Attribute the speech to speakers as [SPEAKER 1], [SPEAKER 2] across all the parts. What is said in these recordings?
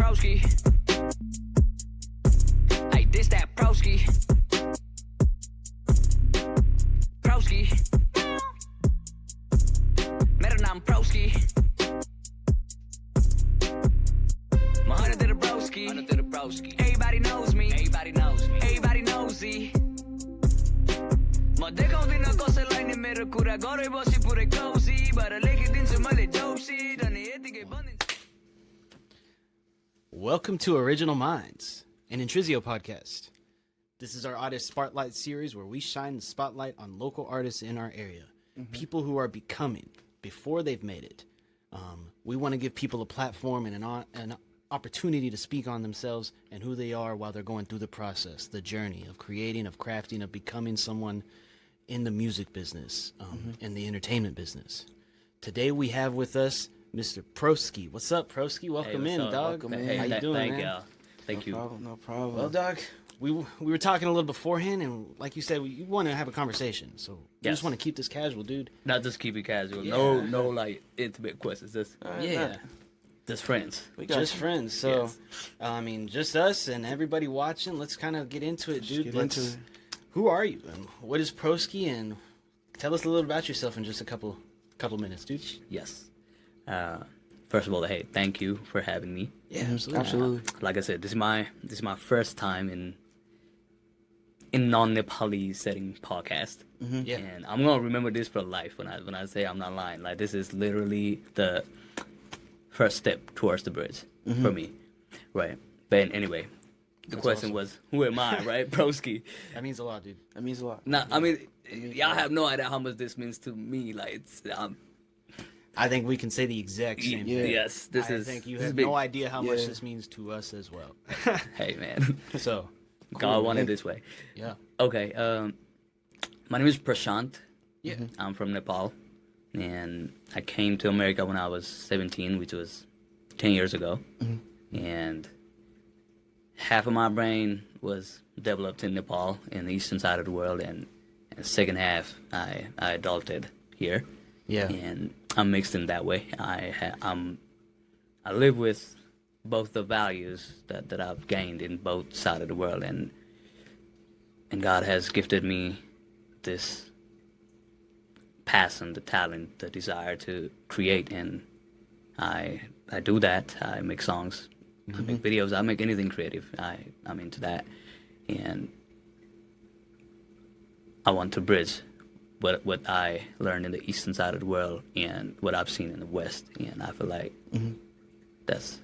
[SPEAKER 1] Proskii. Hey, this that Proskii. Proskii. Meron naam Proskii. My hunter to the broski. Everybody knows me. Everybody knows me. Ma decaudin ako sa line ni मेरो कुरा गरे बसी पुरै cozy भएर लेखिदिन्छु मैले जोशी अनि यतिकै बनिन्छ.
[SPEAKER 2] Welcome to Original Minds, an Intrizio podcast. This is our artist spotlight series where we shine the spotlight on local artists in our area, people who are becoming before they've made it. We want to give people a platform and an opportunity to speak on themselves and who they are while they're going through the process, the journey of creating, of crafting, of becoming someone in the music business, in the entertainment business. Today we have with us Mr. Proskii. What's up, Proskii? Welcome in, dog.
[SPEAKER 3] Welcome
[SPEAKER 2] How you doing, man?
[SPEAKER 3] Thank you.
[SPEAKER 4] No problem.
[SPEAKER 2] Well, dog, we were talking a little beforehand, and like you said, you want to have a conversation, so we just want to keep this casual, dude.
[SPEAKER 3] Not just keep it casual.
[SPEAKER 2] Yeah.
[SPEAKER 3] No, like intimate questions. Just just friends.
[SPEAKER 2] Just friends. So, I mean, just us and everybody watching. Let's kind of get into it, dude. Who are you, and what is Proskii, and tell us a little about yourself in just a couple minutes, dude.
[SPEAKER 3] Yes. First of all, hey, thank you for having me.
[SPEAKER 2] Yeah, absolutely.
[SPEAKER 3] Like I said, this is my first time in non-Nepalese setting podcast.
[SPEAKER 2] Yeah.
[SPEAKER 3] And I'm gonna remember this for life when I say I'm not lying. Like, this is literally the first step towards the bridge for me, right? But anyway, the question was, who am I, right? Proskii.
[SPEAKER 2] That means a lot, dude.
[SPEAKER 4] That means a lot.
[SPEAKER 3] Nah, I mean, y'all have no idea how much this means to me. Like, it's
[SPEAKER 2] I think we can say the exact same thing.
[SPEAKER 3] Yes,
[SPEAKER 2] I think you have no idea how much this means to us as well.
[SPEAKER 3] Hey, man.
[SPEAKER 2] So,
[SPEAKER 3] God wanted this way.
[SPEAKER 2] Yeah.
[SPEAKER 3] Okay. My name is Prashant.
[SPEAKER 2] Yeah.
[SPEAKER 3] I'm from Nepal, and I came to America when I was 17, which was 10 years ago. And half of my brain was developed in Nepal, in the eastern side of the world, and the second half I adulted here.
[SPEAKER 2] Yeah.
[SPEAKER 3] And I'm mixed in that way. I live with both the values that I've gained in both sides of the world, and God has gifted me this passion, the talent, the desire to create, and I do that. I make songs, I make videos, I make anything creative. I'm into that, and I want to bridge what I learned in the eastern side of the world and what I've seen in the west, and I feel like that's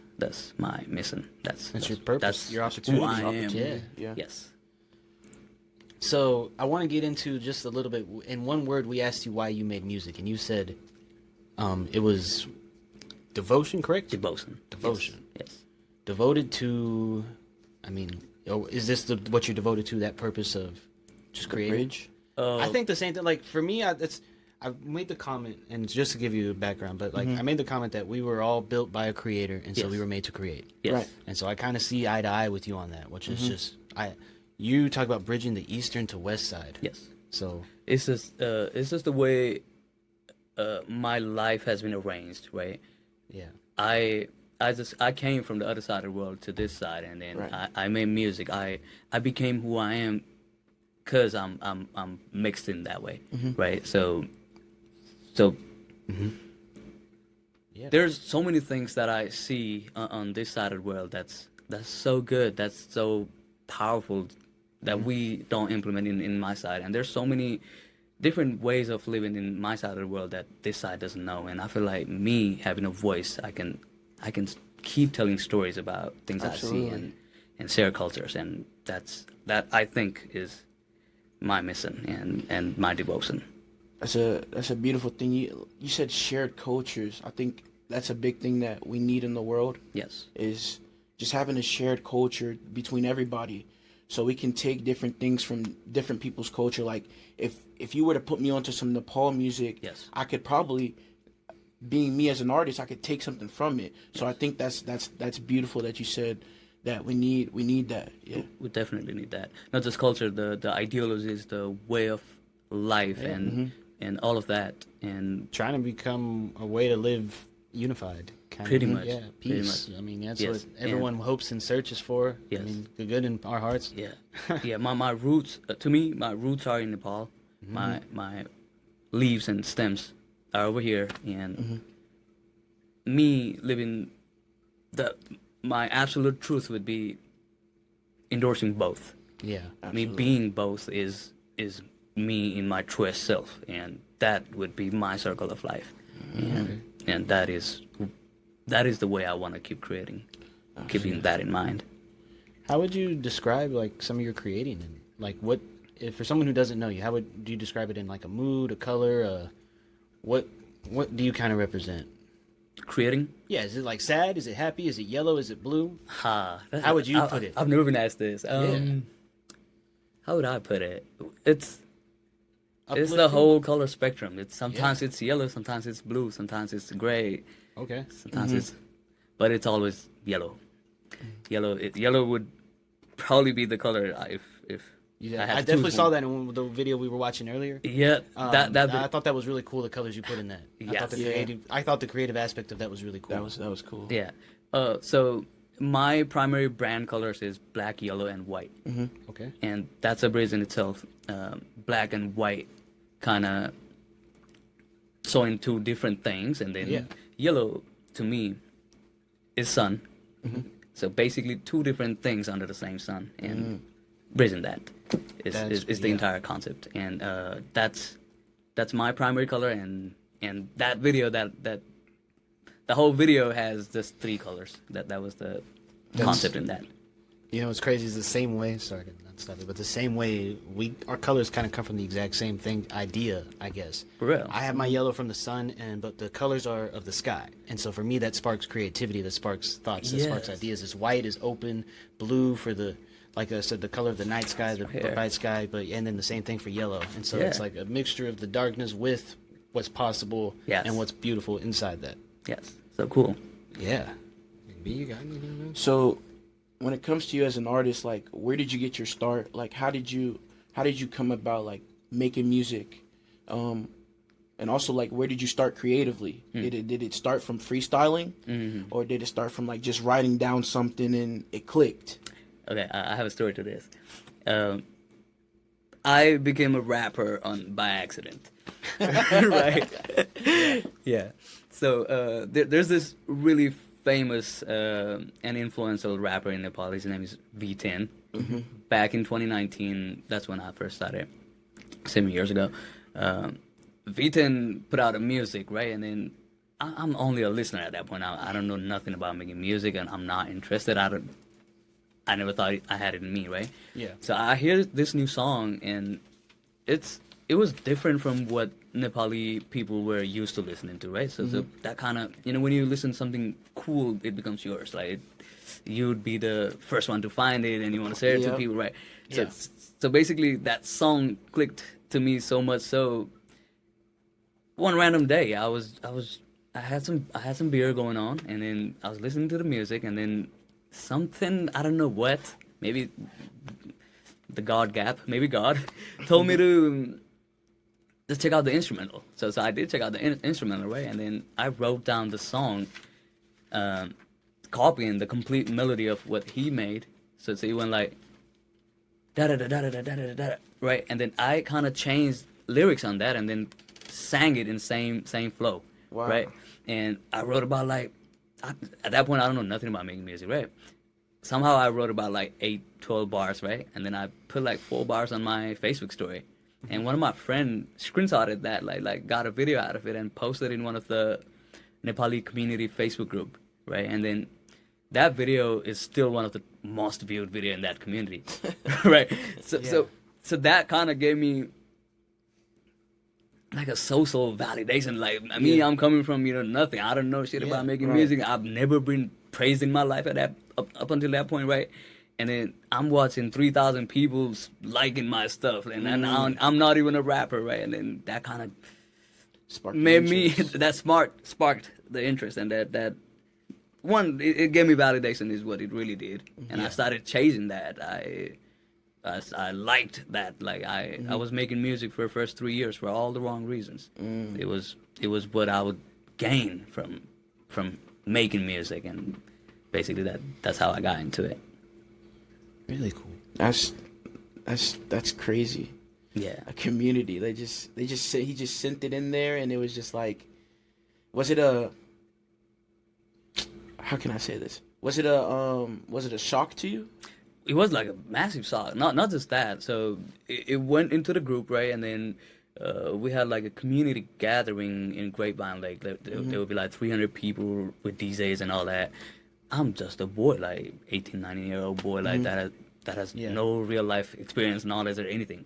[SPEAKER 3] my mission. That's
[SPEAKER 2] your purpose.
[SPEAKER 3] That's
[SPEAKER 2] your opportunity.
[SPEAKER 3] Who I am.
[SPEAKER 2] Yeah.
[SPEAKER 3] Yes.
[SPEAKER 2] So I want to get into just a little bit. In one word, we asked you why you made music, and you said it was devotion, correct?
[SPEAKER 3] Devotion. Yes.
[SPEAKER 2] Devoted to, I mean, is this what you're devoted to? That purpose of just creating?
[SPEAKER 4] Bridge.
[SPEAKER 2] I think the same thing. Like for me, I made the comment, and just to give you a background, but like I made the comment that we were all built by a creator, and so we were made to create.
[SPEAKER 3] Yes.
[SPEAKER 4] Right.
[SPEAKER 2] And so I kind of see eye to eye with you on that, which is just you talk about bridging the eastern to west side.
[SPEAKER 3] Yes.
[SPEAKER 2] So
[SPEAKER 3] It's just the way my life has been arranged, right?
[SPEAKER 2] yeah,
[SPEAKER 3] I came from the other side of the world to this side, and then I made music. I became who I am because I'm mixed in that way, right? So
[SPEAKER 2] yeah.
[SPEAKER 3] there's so many things that I see on this side of the world that's so good, that's so powerful, that we don't implement in my side. And there's so many different ways of living in my side of the world that this side doesn't know. And I feel like me having a voice, I can keep telling stories about things I see and share cultures, and that I think is my mission and my devotion.
[SPEAKER 4] That's a beautiful thing. You said shared cultures. I think that's a big thing that we need in the world.
[SPEAKER 3] Yes.
[SPEAKER 4] Is just having a shared culture between everybody, so we can take different things from different people's culture. Like if you were to put me onto some Nepal music,
[SPEAKER 3] Yes.
[SPEAKER 4] I could probably, being me as an artist, I could take something from it. So I think that's beautiful that you said that we need that. Yeah.
[SPEAKER 3] We definitely need that. Not just culture, the ideologies, the way of life, and all of that. And
[SPEAKER 2] trying to become a way to live unified. Kind
[SPEAKER 3] Pretty
[SPEAKER 2] of,
[SPEAKER 3] much,
[SPEAKER 2] yeah,
[SPEAKER 3] pretty
[SPEAKER 2] peace.
[SPEAKER 3] much.
[SPEAKER 2] I mean, that's
[SPEAKER 3] Yes,
[SPEAKER 2] what everyone hopes and searches for.
[SPEAKER 3] Yes.
[SPEAKER 2] I mean, the good in our hearts.
[SPEAKER 3] Yeah, yeah. My roots, to me, my roots are in Nepal. My leaves and stems are over here, and me living my absolute truth would be endorsing both.
[SPEAKER 2] Yeah.
[SPEAKER 3] Me being both is me in my truest self, and that would be my circle of life, and that is the way I want to keep creating, keeping that in mind.
[SPEAKER 2] How would you describe like some of your creating, and like what if for someone who doesn't know you, how would do you describe it in like a mood, a color, what do you kind of represent?
[SPEAKER 3] Creating?
[SPEAKER 2] Yeah, is it like sad? Is it happy? Is it yellow? Is it blue?
[SPEAKER 3] How
[SPEAKER 2] would you put it?
[SPEAKER 3] I've never been asked this. How would I put it? It's the
[SPEAKER 2] Uplifting?
[SPEAKER 3] whole color spectrum. It's sometimes it's yellow, sometimes it's blue, sometimes it's gray,
[SPEAKER 2] Okay.
[SPEAKER 3] sometimes but it's always yellow. Yellow would probably be the color if
[SPEAKER 2] Yeah,
[SPEAKER 3] I had
[SPEAKER 2] I
[SPEAKER 3] to
[SPEAKER 2] definitely
[SPEAKER 3] choose
[SPEAKER 2] saw
[SPEAKER 3] one.
[SPEAKER 2] that in the video we were watching earlier.
[SPEAKER 3] Yeah,
[SPEAKER 2] I thought that was really cool. The colors you put in that.
[SPEAKER 3] Yes.
[SPEAKER 2] I thought the creative aspect of that was really cool.
[SPEAKER 4] That was cool.
[SPEAKER 3] yeah. So my primary brand colors is black, yellow, and white,
[SPEAKER 2] Okay.
[SPEAKER 3] and that's a breeze in itself. Black and white kind of showing two different things, and then yellow to me is sun. So basically, two different things under the same sun, and bridging that is the entire concept, and that's my primary color, and that video that the whole video has just three colors. That was the concept in that.
[SPEAKER 2] You know, what's crazy is the same way. Sorry to not stop it, but the same way our colors kind of come from the exact same idea, I guess.
[SPEAKER 3] For real.
[SPEAKER 2] I have my yellow from the sun, but the colors are of the sky, and so for me that sparks creativity, that sparks thoughts, that sparks
[SPEAKER 3] Yes.
[SPEAKER 2] ideas. This white is open, blue for the, like I said, the color of the night sky, the bright sky, and then the same thing for yellow, and so it's like a mixture of the darkness with what's possible and what's beautiful inside that.
[SPEAKER 3] Yes. So cool.
[SPEAKER 2] Yeah. B, you got anything, man?
[SPEAKER 4] So, when it comes to you as an artist, like, where did you get your start? Like, how did you come about, like, making music? And also, like, where did you start creatively? Did it start from freestyling, or did it start from like just writing down something and it clicked?
[SPEAKER 3] Okay, I have a story to this. I became a rapper by accident, right? Yeah. So there's this really famous and influential rapper in Nepal. His name is V10. Back in 2019, that's when I first started, 7 years ago. V10 put out a music, right? And then I'm only a listener at that point. I don't know nothing about making music, and I'm not interested. I never thought I had it in me, right?
[SPEAKER 2] Yeah.
[SPEAKER 3] So I hear this new song, and it was different from what Nepali people were used to listening to, right? So that kind of, when you listen to something cool, it becomes yours. Like, you'd be the first one to find it, and you want to share it to people, right? So basically, that song clicked to me so much. So one random day, I had some beer going on, and then I was listening to the music, and then something, I don't know what, maybe the God gap, maybe God, told me to just check out the instrumental. So I did check out the instrumental, right? And then I wrote down the song, copying the complete melody of what he made. So he went like, da da da da da da da da, right? And then I kind of changed lyrics on that, and then sang it in same flow, right? And I wrote about at that point, I don't know nothing about making music, right? Somehow I wrote about 12 bars, right? And then I put 4 bars on my Facebook story. And one of my friends screenshotted that, like got a video out of it and posted in one of the Nepali community Facebook group, right? And then that video is still one of the most viewed video in that community, right? So that kind of gave me a social validation. I'm coming from nothing. I don't know shit about making music. I've never been praised in my life up until that point, right? And then I'm watching 3,000 people liking my stuff, and I'm not even a rapper, right? And then that kind of made me sparked the interest, and that one it gave me validation is what it really did, and I started chasing that. I liked that. I was making music for the first 3 years for all the wrong reasons. It was what I would gain from from making music, and basically that's how I got into it.
[SPEAKER 2] Really cool.
[SPEAKER 4] That's crazy.
[SPEAKER 3] Yeah.
[SPEAKER 4] A community. They just said he just sent it in there, and it was just like, how can I say this? Was it a shock to you?
[SPEAKER 3] It was like a massive shock. Not just that. So it went into the group, right? And then we had like a community gathering in Grapevine Lake. There would be like 300 people with DJs and all that. I'm just a boy, like 18, 19-year-old boy, like that has no real life experience, knowledge, or anything.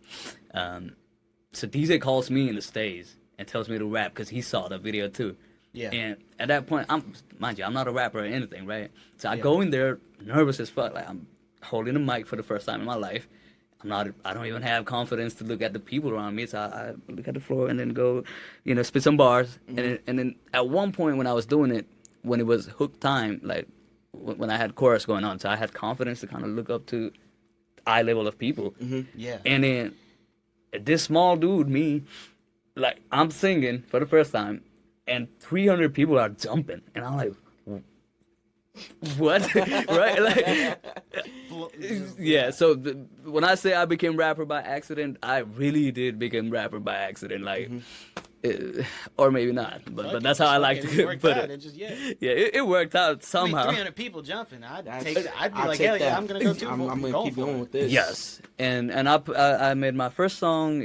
[SPEAKER 3] So DJ calls me in the stage and tells me to rap because he saw the video too.
[SPEAKER 2] Yeah.
[SPEAKER 3] And at that point, I'm not a rapper or anything, right? So I go in there nervous as fuck, like I'm holding a mic for the first time in my life. I don't even have confidence to look at the people around me. So I look at the floor and then go, spit some bars. And then at one point when I was doing it, when it was hook time, like when I had chorus going on, so I had confidence to kind of look up to eye level of people.
[SPEAKER 2] Yeah.
[SPEAKER 3] And then this small dude, me, like I'm singing for the first time, and 300 people are jumping, and I'm like, what? Right? Like, yeah. So when I say I became rapper by accident, I really did become rapper by accident. Like, or maybe not, but that's how I like to put it. It worked out somehow.
[SPEAKER 2] 300 people jumping. I'd be like, hell yeah, I'm gonna go too.
[SPEAKER 4] I'm gonna keep going with this.
[SPEAKER 3] Yes, and I made my first song.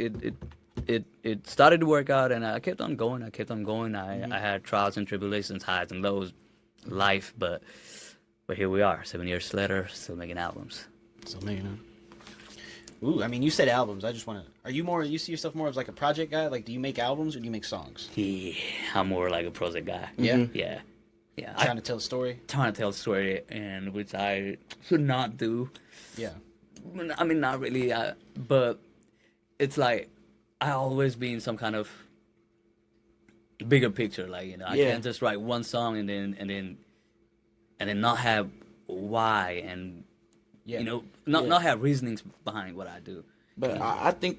[SPEAKER 3] It started to work out, and I kept on going. I had trials and tribulations, highs and lows, life, but here we are, 7 years later, still making albums.
[SPEAKER 2] Ooh, I mean, you said albums. I just want to. You see yourself more as like a project guy? Like, do you make albums or do you make songs?
[SPEAKER 3] Yeah, I'm more like a project guy.
[SPEAKER 2] Yeah?
[SPEAKER 3] Yeah.
[SPEAKER 2] Trying to tell a story?
[SPEAKER 3] Trying to tell a story, and which I should not do.
[SPEAKER 2] Yeah.
[SPEAKER 3] I mean, not really, but it's like I always be in some kind of bigger picture. Like, I can't just write one song and then not have why and not have reasonings behind what I do.
[SPEAKER 4] But I think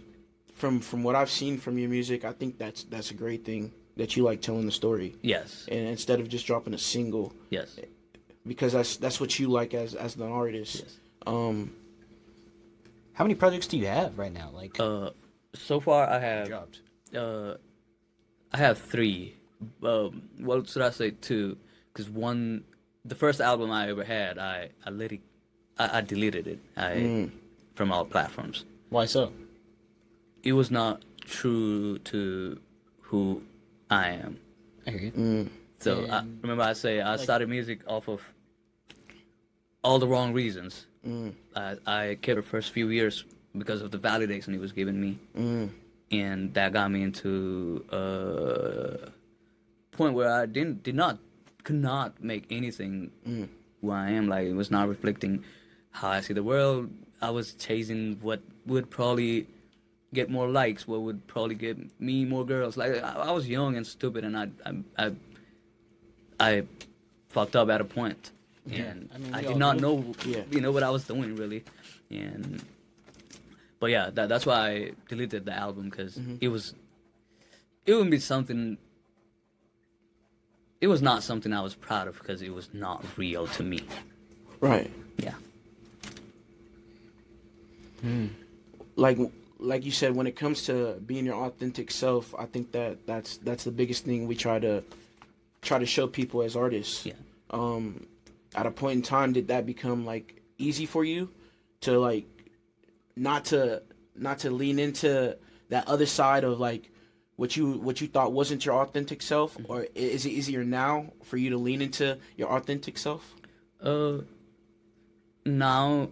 [SPEAKER 4] from what I've seen from your music, I think that's a great thing that you like telling the story.
[SPEAKER 3] Yes.
[SPEAKER 4] And instead of just dropping a single.
[SPEAKER 3] Yes.
[SPEAKER 4] Because that's what you like as an artist.
[SPEAKER 3] Yes.
[SPEAKER 2] How many projects do you have right now? Like,
[SPEAKER 3] so far I have
[SPEAKER 2] dropped.
[SPEAKER 3] I have 3. Well, should I say 2? Because the first album I ever had, I deleted it from all platforms.
[SPEAKER 2] Why so?
[SPEAKER 3] It was not true to who I am.
[SPEAKER 2] I hear you.
[SPEAKER 3] So I remember I started music off of all the wrong reasons. I kept the first few years because of the validation it was giving me. And that got me into a point where I could not make anything who I am. Like, it was not reflecting how I see the world. I was chasing what would probably get more likes, what would probably get me more girls. Like, I was young and stupid, and I fucked up at a point. And I did not know, what I was doing, really. But yeah, that's why I deleted the album, because it wouldn't be something. It was not something I was proud of, because it was not real to me.
[SPEAKER 4] Right.
[SPEAKER 3] Yeah.
[SPEAKER 4] Like you said, when it comes to being your authentic self, I think that's the biggest thing we try to show people as artists.
[SPEAKER 3] Yeah.
[SPEAKER 4] At a point in time, did that become like easy for you to like not to lean into that other side of like what you thought wasn't your authentic self, or is it easier now for you to lean into your authentic self?
[SPEAKER 3] Now,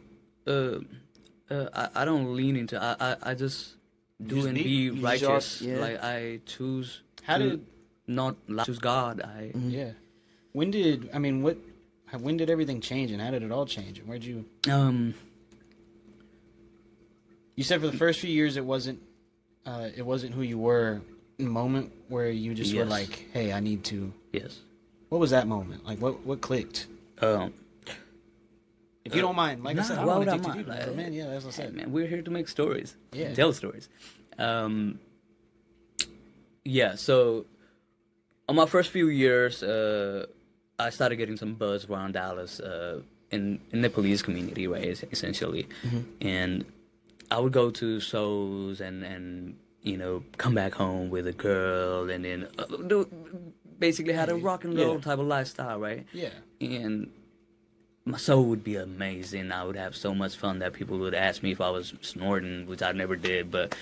[SPEAKER 3] I don't lean into. I just do and be righteous. Like, I choose not choose God.
[SPEAKER 2] Yeah. When did everything change, and how did it all change, and where'd you? You said for the first few years it wasn't who you were. In the moment where you just were like, hey, I need to.
[SPEAKER 3] Yes.
[SPEAKER 2] What was that moment? Like, what clicked? If you don't mind, like I said, I don't want to dig too deep, but man, yeah, as I said,
[SPEAKER 3] man, we're here to make stories.
[SPEAKER 2] Yeah.
[SPEAKER 3] Tell stories. Yeah. So, on my first few years, I started getting some buzz around Dallas in Nepalese community, right? Essentially, and I would go to shows and come back home with a girl, and then basically had a rock and roll type of lifestyle, right?
[SPEAKER 2] Yeah.
[SPEAKER 3] And my show would be amazing. I would have so much fun that people would ask me if I was snorting, which I never did, but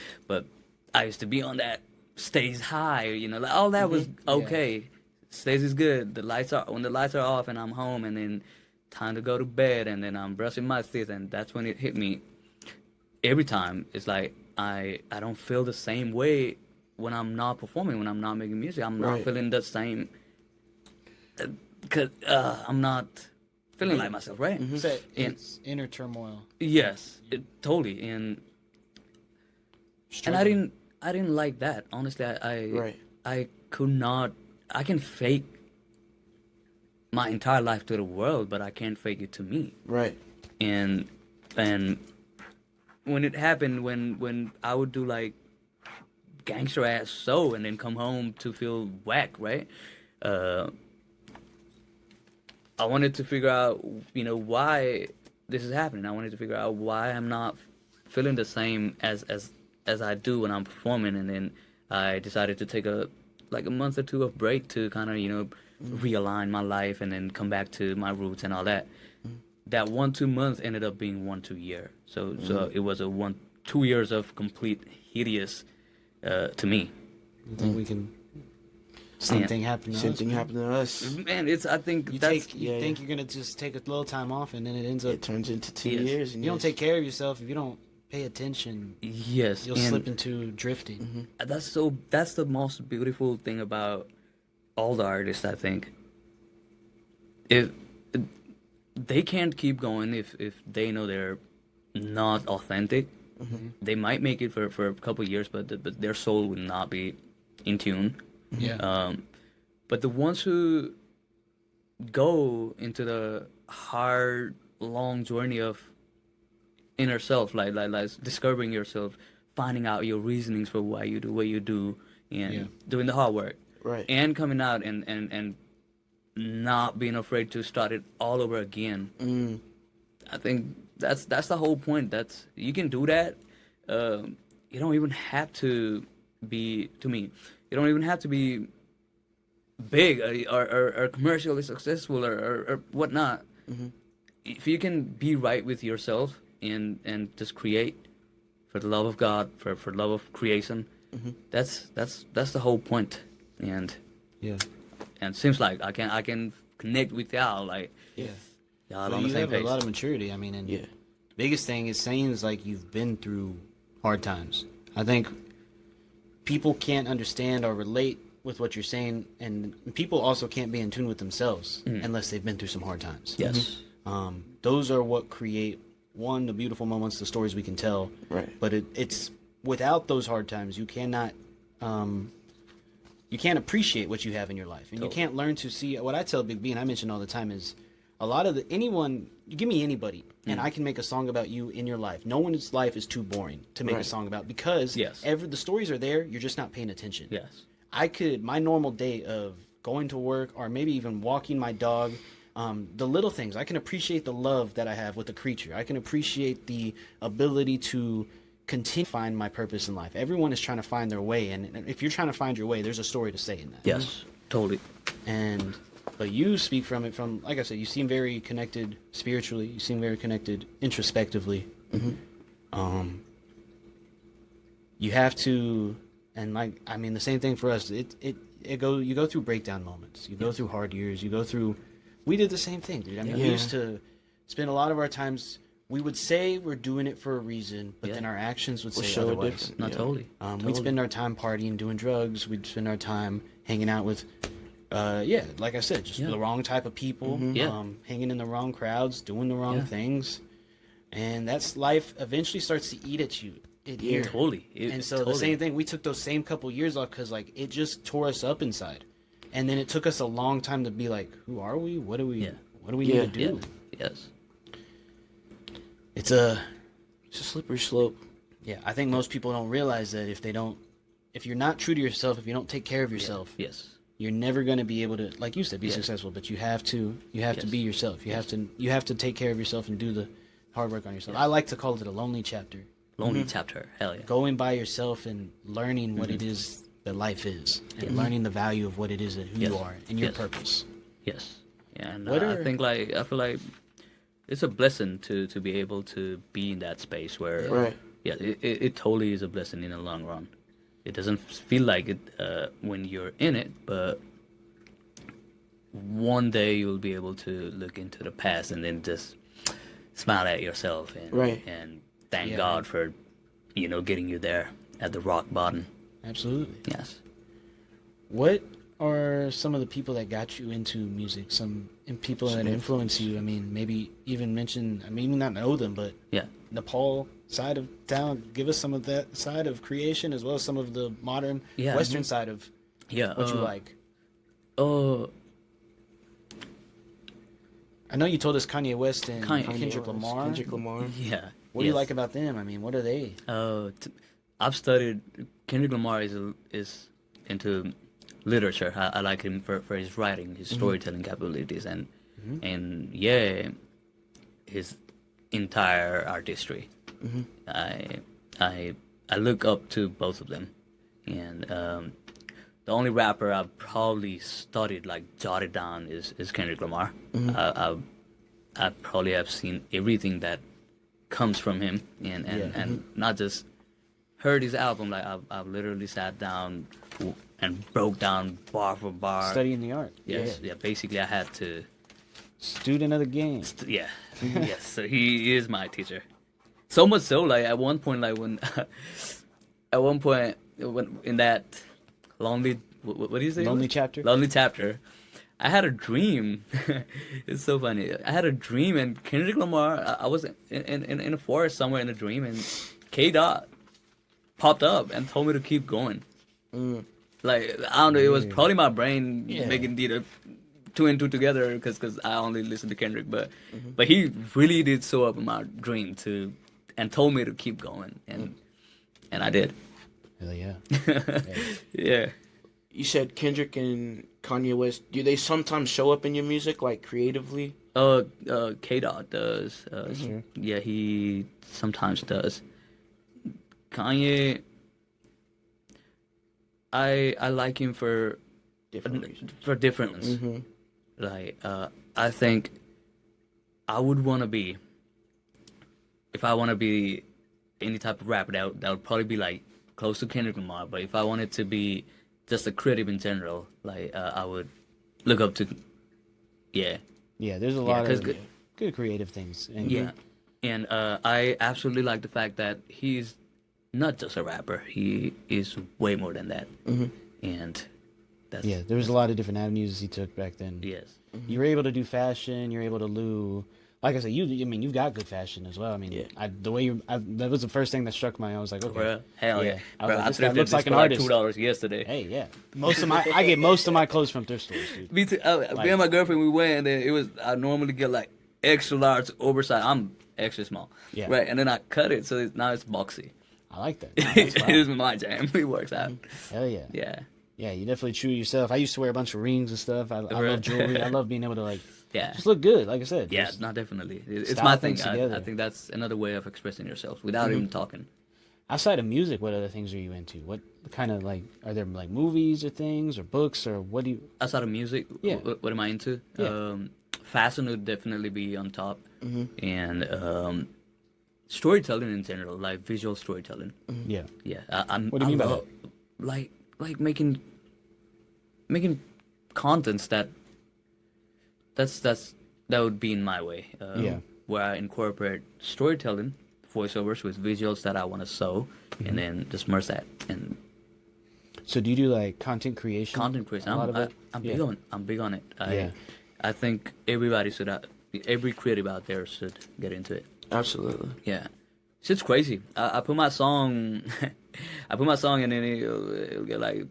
[SPEAKER 3] I used to be on that stage high, like all that was okay. Stage is good. When the lights are off and I'm home, and then time to go to bed, and then I'm brushing my teeth, and that's when it hit me. Every time it's like I don't feel the same way when I'm not performing, when I'm not making music. I'm not feeling the same because I'm not feeling like myself, right?
[SPEAKER 2] So it's inner turmoil.
[SPEAKER 3] Yes, totally. And I didn't like that. Honestly, I could not. I can fake my entire life to the world, but I can't fake it to me.
[SPEAKER 4] Right.
[SPEAKER 3] And when it happened, when I would do like gangster ass show and then come home to feel whack, right? I wanted to figure out, why this is happening. I wanted to figure out why I'm not feeling the same as I do when I'm performing, and then I decided to take a month or two of break to kind of realign my life and then come back to my roots and all that. That 1-2 months ended up being 1-2 year. So it was a 1-2 years of complete hideous to me.
[SPEAKER 2] I think we can. Same thing happened to us.
[SPEAKER 4] Same thing happened to us.
[SPEAKER 3] Man, I think
[SPEAKER 2] You
[SPEAKER 3] that's
[SPEAKER 2] think you're gonna just take a little time off, and then it ends up.
[SPEAKER 4] It turns into 2 years. And
[SPEAKER 2] you don't take care of yourself. If you don't pay attention,
[SPEAKER 3] yes,
[SPEAKER 2] you'll slip into drifting.
[SPEAKER 3] That's the most beautiful thing about all the artists, I think. If they can't keep going if they know they're not authentic, they might make it for a couple of years, but their soul will not be in tune.
[SPEAKER 2] Yeah.
[SPEAKER 3] But the ones who go into the hard, long journey of inner self, like discovering yourself, finding out your reasonings for why you do what you do, and doing the hard work,
[SPEAKER 4] right,
[SPEAKER 3] and coming out and not being afraid to start it all over again. I think that's the whole point. You can do that. You don't even have to be, to me, you don't even have to be big or commercially successful or whatnot. If you can be right with yourself and just create for the love of God, for love of creation, that's the whole point. And it seems like I can connect with y'all, like y'all on the
[SPEAKER 2] you
[SPEAKER 3] same
[SPEAKER 2] have
[SPEAKER 3] page.
[SPEAKER 2] a lot of maturity. I mean, and the biggest thing is seems like you've been through hard times. I think people can't understand or relate with what you're saying, and people also can't be in tune with themselves unless they've been through some hard times.
[SPEAKER 3] Yes.
[SPEAKER 2] Those are what create the beautiful moments, the stories we can tell.
[SPEAKER 4] Right.
[SPEAKER 2] But it's without those hard times, you cannot appreciate what you have in your life, and you can't learn to see. What I tell Big B, and I mention all the time, is a lot of you give me anybody, and I can make a song about you in your life. No one's life is too boring to make a song about, because the stories are there. You're just not paying attention.
[SPEAKER 3] Yes.
[SPEAKER 2] My normal day of going to work, or maybe even walking my dog, the little things, I can appreciate the love that I have with the creature. I can appreciate the ability to continue to find my purpose in life. Everyone is trying to find their way, and if you're trying to find your way, there's a story to say in that.
[SPEAKER 3] Yes, totally.
[SPEAKER 2] But you speak from it from, like I said, you seem very connected spiritually. You seem very connected introspectively. You have to, and the same thing for us. You go through breakdown moments. You go through hard years. We did the same thing, dude. I mean, we used to spend a lot of our times. We would say we're doing it for a reason, but then our actions would say otherwise.
[SPEAKER 4] Different.
[SPEAKER 3] Not totally.
[SPEAKER 2] We'd spend our time partying, doing drugs. We'd spend our time hanging out with, like I said, just the wrong type of people. Hanging in the wrong crowds, doing the wrong things, and that's life. Eventually, starts to eat at you.
[SPEAKER 3] Totally.
[SPEAKER 2] The same thing. We took those same couple years off because it just tore us up inside, and then it took us a long time to be like, who are we? What do we? What do we need to do?
[SPEAKER 3] Yes.
[SPEAKER 2] It's a
[SPEAKER 4] slippery slope.
[SPEAKER 2] Yeah, I think most people don't realize that if you're not true to yourself, if you don't take care of yourself, you're never going to be able to, like you said, be successful. But you have to be yourself. You have to take care of yourself and do the hard work on yourself. I like to call it a lonely chapter.
[SPEAKER 3] Lonely chapter, hell yeah.
[SPEAKER 2] Going by yourself and learning what it is that life is, and learning the value of what it is that who you are and your purpose.
[SPEAKER 3] Yes. Yeah, and
[SPEAKER 2] What
[SPEAKER 3] I feel like it's a blessing to be able to be in that space where,
[SPEAKER 4] Right.
[SPEAKER 3] yeah, it totally is a blessing in the long run. It doesn't feel like it when you're in it, but one day you'll be able to look into the past and then just smile at yourself and
[SPEAKER 4] Right.
[SPEAKER 3] and thank
[SPEAKER 2] Yeah,
[SPEAKER 3] God for, getting you there at the rock bottom.
[SPEAKER 2] Absolutely.
[SPEAKER 3] Yes.
[SPEAKER 2] What are some of the people that got you into music? People that influence you? I mean, maybe even mention. I mean, not know them, but
[SPEAKER 3] Yeah.
[SPEAKER 2] Nepal side of town. Give us some of that side of creation, as well as some of the modern
[SPEAKER 3] Yeah.
[SPEAKER 2] Western side of
[SPEAKER 3] Yeah.
[SPEAKER 2] what you like.
[SPEAKER 3] Oh,
[SPEAKER 2] I know you told us Kanye West and
[SPEAKER 3] Kanye
[SPEAKER 2] Kendrick
[SPEAKER 4] West,
[SPEAKER 2] Lamar.
[SPEAKER 4] Kendrick Lamar.
[SPEAKER 3] yeah.
[SPEAKER 2] What do you like about them? I mean, what are they?
[SPEAKER 3] I've studied Kendrick Lamar is into literature. I like him for his writing, his storytelling capabilities, and his entire artistry. I look up to both of them, and the only rapper I've probably studied, like jotted down, is Kendrick Lamar. I probably have seen everything that comes from him, and not just heard his album. Like I've literally sat down and broke down bar for bar.
[SPEAKER 2] Studying the art.
[SPEAKER 3] Yes, yeah. Basically, I had to.
[SPEAKER 2] Student of the game.
[SPEAKER 3] Yes. So he is my teacher. So much so, like at one point, when in that lonely, what do you say?
[SPEAKER 2] Lonely chapter?
[SPEAKER 3] Lonely chapter. I had a dream. It's so funny. I had a dream, and Kendrick Lamar. I was in a forest somewhere in a dream, and K. Dot popped up and told me to keep going. Like I don't know. It was probably my brain making the two and two together because I only listen to Kendrick, but he really did show up in my dream and told me to keep going, and I did.
[SPEAKER 2] Hell yeah.
[SPEAKER 3] Yeah.
[SPEAKER 4] You said Kendrick and Kanye West. Do they sometimes show up in your music, like creatively?
[SPEAKER 3] K. Dot does.
[SPEAKER 2] Sure.
[SPEAKER 3] Yeah, he sometimes does. Kanye, I like him for
[SPEAKER 4] Different reasons.
[SPEAKER 3] different reasons. Like I think I would want to be, if I want to be any type of rapper, that would probably be like close to Kendrick Lamar. But if I wanted to be just a creative in general, like I would look up to,
[SPEAKER 2] Yeah, there's a lot of
[SPEAKER 3] good-
[SPEAKER 2] good creative things. And
[SPEAKER 3] and I absolutely like the fact that he's not just a rapper; he is way more than that. And that's
[SPEAKER 2] there was a lot of different avenues he took back then.
[SPEAKER 3] yes,
[SPEAKER 2] You were able to do fashion. You're able to do, like I said, you've got good fashion as well. I mean, that was the first thing that struck me. I was like, okay,
[SPEAKER 3] bro, hell yeah,
[SPEAKER 2] I was
[SPEAKER 3] bro,
[SPEAKER 2] like,
[SPEAKER 3] I
[SPEAKER 2] this guy
[SPEAKER 3] thrifted
[SPEAKER 2] looks
[SPEAKER 3] this
[SPEAKER 2] like an
[SPEAKER 3] for
[SPEAKER 2] artist.
[SPEAKER 3] $2 yesterday.
[SPEAKER 2] Hey, yeah. I get most of my clothes from thrift stores, dude.
[SPEAKER 3] Me too. Me and my girlfriend, we went, and then I normally get like extra large, oversized. I'm extra small,
[SPEAKER 2] Yeah.
[SPEAKER 3] right? And then I cut it, so now it's boxy.
[SPEAKER 2] I like that. No, that's
[SPEAKER 3] It
[SPEAKER 2] fine.
[SPEAKER 3] is my jam. It works out.
[SPEAKER 2] Hell yeah.
[SPEAKER 3] Yeah.
[SPEAKER 2] Yeah, you definitely true yourself. I used to wear a bunch of rings and stuff. I love jewelry. I love being able to like
[SPEAKER 3] Yeah.
[SPEAKER 2] just look good, like I said.
[SPEAKER 3] Yeah,
[SPEAKER 2] Just
[SPEAKER 3] no, definitely. It's
[SPEAKER 2] style
[SPEAKER 3] my thing.
[SPEAKER 2] things
[SPEAKER 3] I
[SPEAKER 2] together.
[SPEAKER 3] think that's another way of expressing yourself without even talking.
[SPEAKER 2] outside of music, what other things are you into? What kind of like are there like movies or things or books or what do you?
[SPEAKER 3] Outside of music,
[SPEAKER 2] Yeah.
[SPEAKER 3] what am I into?
[SPEAKER 2] Yeah.
[SPEAKER 3] Fashion would definitely be on top, and storytelling in general, like visual storytelling.
[SPEAKER 2] Yeah.
[SPEAKER 3] Yeah, I'm.
[SPEAKER 2] What do you
[SPEAKER 3] I
[SPEAKER 2] mean by
[SPEAKER 3] love- Like making contents that would be in my way.
[SPEAKER 2] Yeah.
[SPEAKER 3] Where I incorporate storytelling, voiceovers with visuals that I want to show, and then just merge that and
[SPEAKER 2] So do you do like content creation?
[SPEAKER 3] content creation.
[SPEAKER 2] A lot of it?
[SPEAKER 3] I'm
[SPEAKER 2] Yeah.
[SPEAKER 3] big on. I'm big on it.
[SPEAKER 2] Yeah.
[SPEAKER 3] I think everybody should. Every creative out there should get into it.
[SPEAKER 4] Absolutely.
[SPEAKER 3] Yeah, shit's crazy. I put my song, I put my song, and then it'll get like,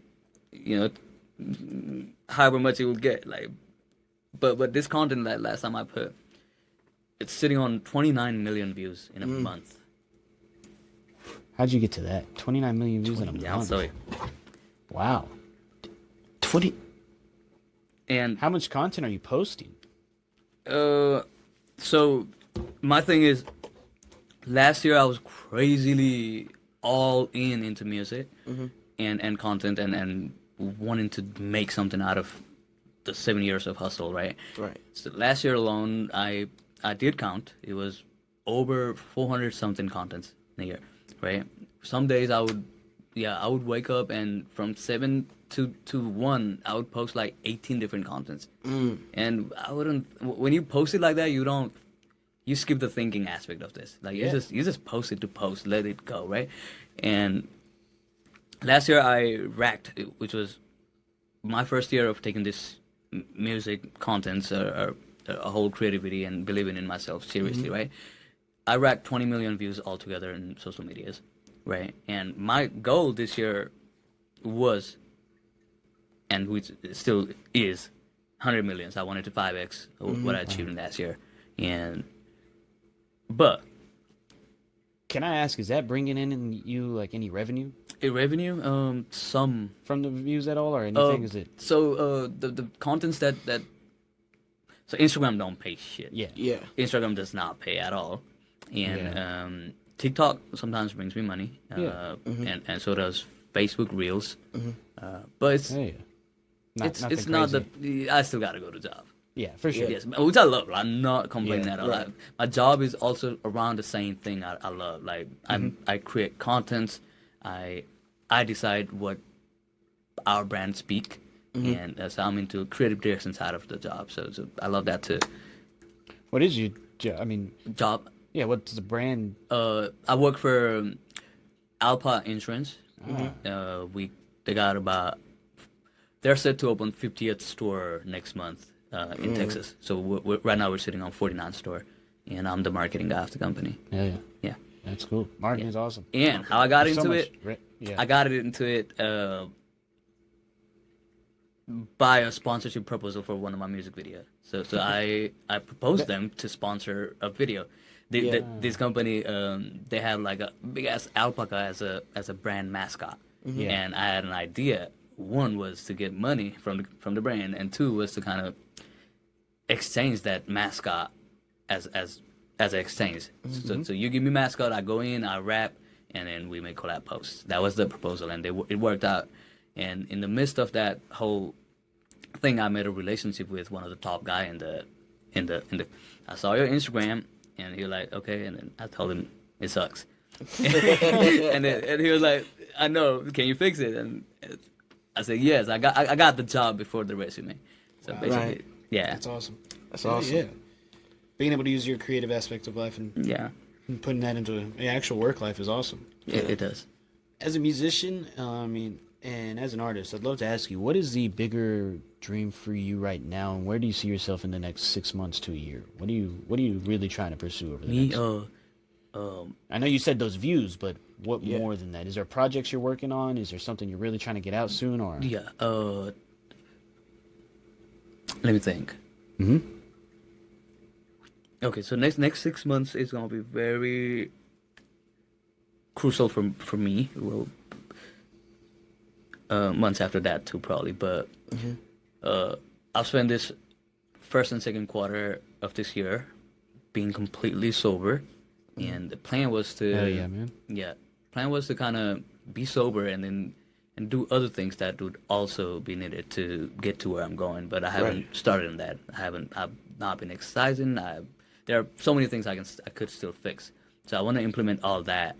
[SPEAKER 3] however much it will get. Like, but this content that last time I put, it's sitting on 29 million views in a month.
[SPEAKER 2] How'd you get to that? 29 million views in a
[SPEAKER 3] Yeah,
[SPEAKER 2] month.
[SPEAKER 3] sorry.
[SPEAKER 2] Wow.
[SPEAKER 4] 20.
[SPEAKER 3] And
[SPEAKER 2] How much content are you posting?
[SPEAKER 3] so my thing is, last year I was crazily all into music and content and wanting to make something out of the 7 years of hustle, right?
[SPEAKER 4] Right.
[SPEAKER 3] So last year alone, I did count. It was over 400 something contents in a year, right? Some days I would wake up and from 7 to 1, I would post like 18 different contents. And I wouldn't, when you post it like that, you skip the thinking aspect of this. Like you just post it to post, let it go, right? And last year I racked, which was my first year of taking this music contents or a whole creativity and believing in myself seriously, right? I racked 20 million views altogether in social medias, right? And my goal this year was, and which still is, 100 million. So I wanted to 5x what I achieved in last year. But
[SPEAKER 2] Can I ask, is that bringing in you like any revenue
[SPEAKER 3] revenue, some.
[SPEAKER 2] from the views at all, or anything? Is it?
[SPEAKER 3] So the contents that so Instagram don't pay shit.
[SPEAKER 2] Yeah.
[SPEAKER 4] Yeah.
[SPEAKER 3] Instagram does not pay at all, and
[SPEAKER 2] Yeah.
[SPEAKER 3] TikTok sometimes brings me money,
[SPEAKER 2] Yeah.
[SPEAKER 3] and so does Facebook Reels. But it's
[SPEAKER 2] Yeah.
[SPEAKER 3] it's
[SPEAKER 2] nothing
[SPEAKER 3] not
[SPEAKER 2] crazy.
[SPEAKER 3] I still gotta go to job.
[SPEAKER 2] Yeah, for sure.
[SPEAKER 3] Yes, which I love. I'm not complaining
[SPEAKER 2] Yeah,
[SPEAKER 3] at all.
[SPEAKER 4] right.
[SPEAKER 3] My job is also around the same thing I love. Like I create contents. I decide what our brand speak, and so I'm into creative direction side of the job. So I love that too.
[SPEAKER 2] What is your job? I mean,
[SPEAKER 3] Job.
[SPEAKER 2] yeah, what's the brand?
[SPEAKER 3] I work for Alpa Insurance. They got about, they're set to open 50th store next month in Texas. So right now we're sitting on 49th store, and I'm the marketing guy of the company.
[SPEAKER 2] Yeah.
[SPEAKER 3] Yeah.
[SPEAKER 2] That's cool. Marketing is awesome.
[SPEAKER 3] And how I got
[SPEAKER 2] There's so
[SPEAKER 3] into
[SPEAKER 2] much
[SPEAKER 3] it,
[SPEAKER 2] yeah.
[SPEAKER 3] I got into it by a sponsorship proposal for one of my music videos. So I proposed them to sponsor a video. This company, they had like a big ass alpaca as a brand mascot, and I had an idea. One was to get money from the brand, and two was to kind of exchange that mascot as an exchange. So you give me mascot, I go in, I rap, and then we make collab posts. That was the proposal, and it worked out. And in the midst of that whole thing, I made a relationship with one of the top guy in the. I saw your Instagram, and he was like, okay, and then I told him it sucks, and he was like, I know, can you fix it? And I said yes, I got the job before the resume. So basically,
[SPEAKER 4] Right.
[SPEAKER 3] yeah,
[SPEAKER 2] That's awesome.
[SPEAKER 4] That's awesome.
[SPEAKER 2] Yeah. Being able to use your creative aspect of life and
[SPEAKER 3] yeah,
[SPEAKER 2] putting that into an actual work life is awesome.
[SPEAKER 3] it does.
[SPEAKER 2] As a musician, and as an artist, I'd love to ask you, what is the bigger dream for you right now, and where do you see yourself in the next 6 months to a year? What are you really trying to pursue over the
[SPEAKER 3] Me,
[SPEAKER 2] next? I know you said those views, but what more than that? Is there projects you're working on? Is there something you're really trying to get out soon, or?
[SPEAKER 3] yeah. Let me think. Okay, so next 6 months is gonna be very crucial for me. Well, months after that too, probably. But I'll spend this first and second quarter of this year being completely sober, and the plan was to
[SPEAKER 2] Hell yeah, man.
[SPEAKER 3] plan was to kind of be sober and then do other things that would also be needed to get to where I'm going. But I haven't started on that. I've not been exercising. There are so many things I could still fix. So I want to implement all that.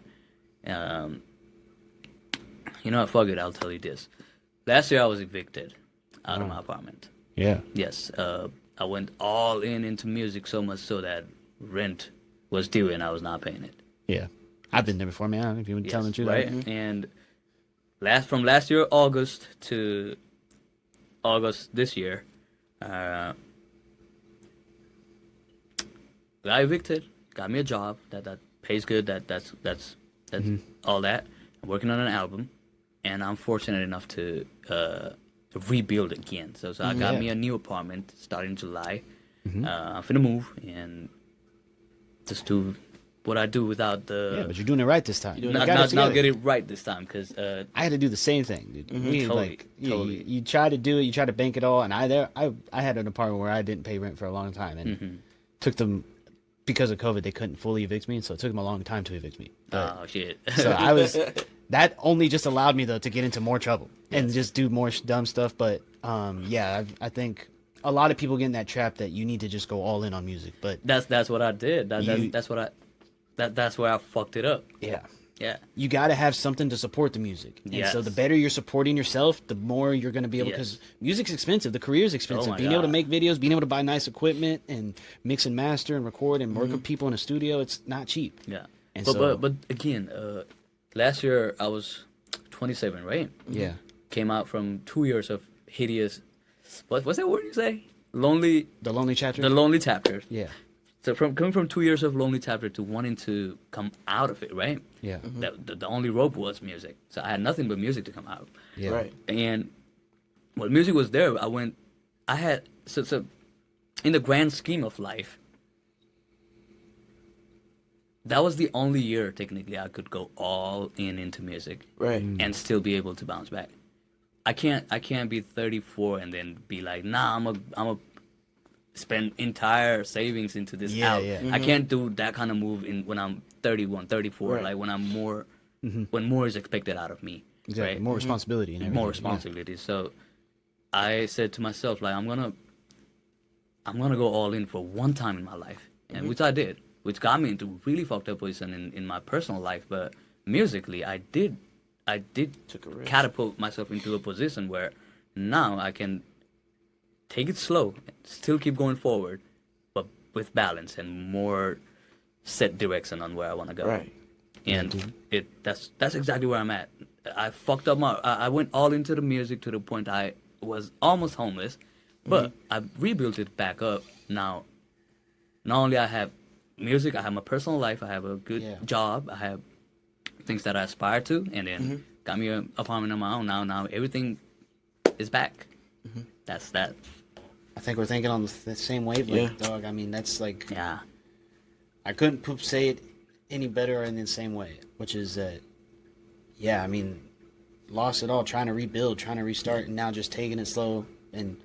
[SPEAKER 3] You know what, fuck it, I'll tell you this. Last year I was evicted out of my apartment.
[SPEAKER 2] Yeah.
[SPEAKER 3] Yes, I went all into music so much so that rent was due and I was not paying it.
[SPEAKER 2] Yeah. I've been there before, man. If you want to tell the truth.
[SPEAKER 3] right? And from last year August to August this year, got evicted, got me a job that pays good, that's all that. I'm working on an album, and I'm fortunate enough to rebuild again. So I got me a new apartment starting July. I'm finna move and just do what I do without the.
[SPEAKER 2] Yeah, but you're doing it right this time.
[SPEAKER 4] You're doing
[SPEAKER 2] You
[SPEAKER 4] it
[SPEAKER 2] got it
[SPEAKER 3] Now
[SPEAKER 2] together.
[SPEAKER 3] get it right this time, because
[SPEAKER 2] I had to do the same thing, dude. We
[SPEAKER 3] Totally, totally.
[SPEAKER 2] You try to do it, you try to bank it all, and I had an apartment where I didn't pay rent for a long time, and took them because of COVID. They couldn't fully evict me, so it took them a long time to evict me.
[SPEAKER 3] Oh shit.
[SPEAKER 2] So I was that only just allowed me though to get into more trouble and just do more dumb stuff. But yeah, I think a lot of people get in that trap that you need to just go all in on music. But
[SPEAKER 3] That's what I did.
[SPEAKER 2] You-
[SPEAKER 3] That's where I fucked it up.
[SPEAKER 2] yeah.
[SPEAKER 3] Yeah.
[SPEAKER 2] You got to have something to support the music. And so
[SPEAKER 3] Yes.
[SPEAKER 2] the better you're supporting yourself, the more you're going to be able, because music's expensive. The career's expensive.
[SPEAKER 3] Oh my
[SPEAKER 2] being able to
[SPEAKER 3] God.
[SPEAKER 2] make videos, being able to buy nice equipment and mix and master and record and work with people in a studio, it's not cheap.
[SPEAKER 3] Yeah.
[SPEAKER 2] And
[SPEAKER 3] but,
[SPEAKER 2] so-
[SPEAKER 3] but again, last year I was 27, right?
[SPEAKER 2] Yeah.
[SPEAKER 3] Came out from 2 years of hideous. What's that word you say? Lonely.
[SPEAKER 2] The Lonely Chapter?
[SPEAKER 3] The lonely chapter.
[SPEAKER 2] Yeah.
[SPEAKER 3] So coming from 2 years of lonely chapter to wanting to come out of it, right?
[SPEAKER 2] Yeah.
[SPEAKER 3] The only rope was music. So I had nothing but music to come out.
[SPEAKER 2] Yeah.
[SPEAKER 4] Right.
[SPEAKER 3] And when music was there, I had so in the grand scheme of life, that was the only year technically I could go all in into music
[SPEAKER 4] Right.
[SPEAKER 3] and still be able to bounce back. I can't be 34 and then be like, nah, I'm a spend entire savings into this
[SPEAKER 2] Yeah,
[SPEAKER 3] out.
[SPEAKER 2] yeah.
[SPEAKER 3] I can't do that kind of move when I'm 31, 34,
[SPEAKER 4] Right.
[SPEAKER 3] like when I'm more when more is expected out of me.
[SPEAKER 2] Exactly.
[SPEAKER 3] Right?
[SPEAKER 2] More responsibility and everything.
[SPEAKER 3] More
[SPEAKER 2] Yeah.
[SPEAKER 3] responsibilities. So I said to myself, like, I'm gonna go all in for one time in my life, and which I did, which got me into a really fucked up position in my personal life. But musically, I did
[SPEAKER 4] Took a risk.
[SPEAKER 3] catapult myself into a position where now I can take it slow, still keep going forward, but with balance and more set direction on where I want to go.
[SPEAKER 4] Right.
[SPEAKER 3] And that's exactly where I'm at. I fucked up I went all into the music to the point I was almost homeless, but I rebuilt it back up. Now, not only I have music, I have my personal life, I have a good job, I have things that I aspire to, and then got me an apartment of my own. Now everything is back. That's that.
[SPEAKER 2] I think we're thinking on the same wavelength,
[SPEAKER 4] Yeah.
[SPEAKER 2] dog. I mean, that's like,
[SPEAKER 3] Yeah.
[SPEAKER 2] I couldn't say it any better or in the same way, which is that, yeah, I mean, lost it all, trying to rebuild, trying to restart, and now just taking it slow and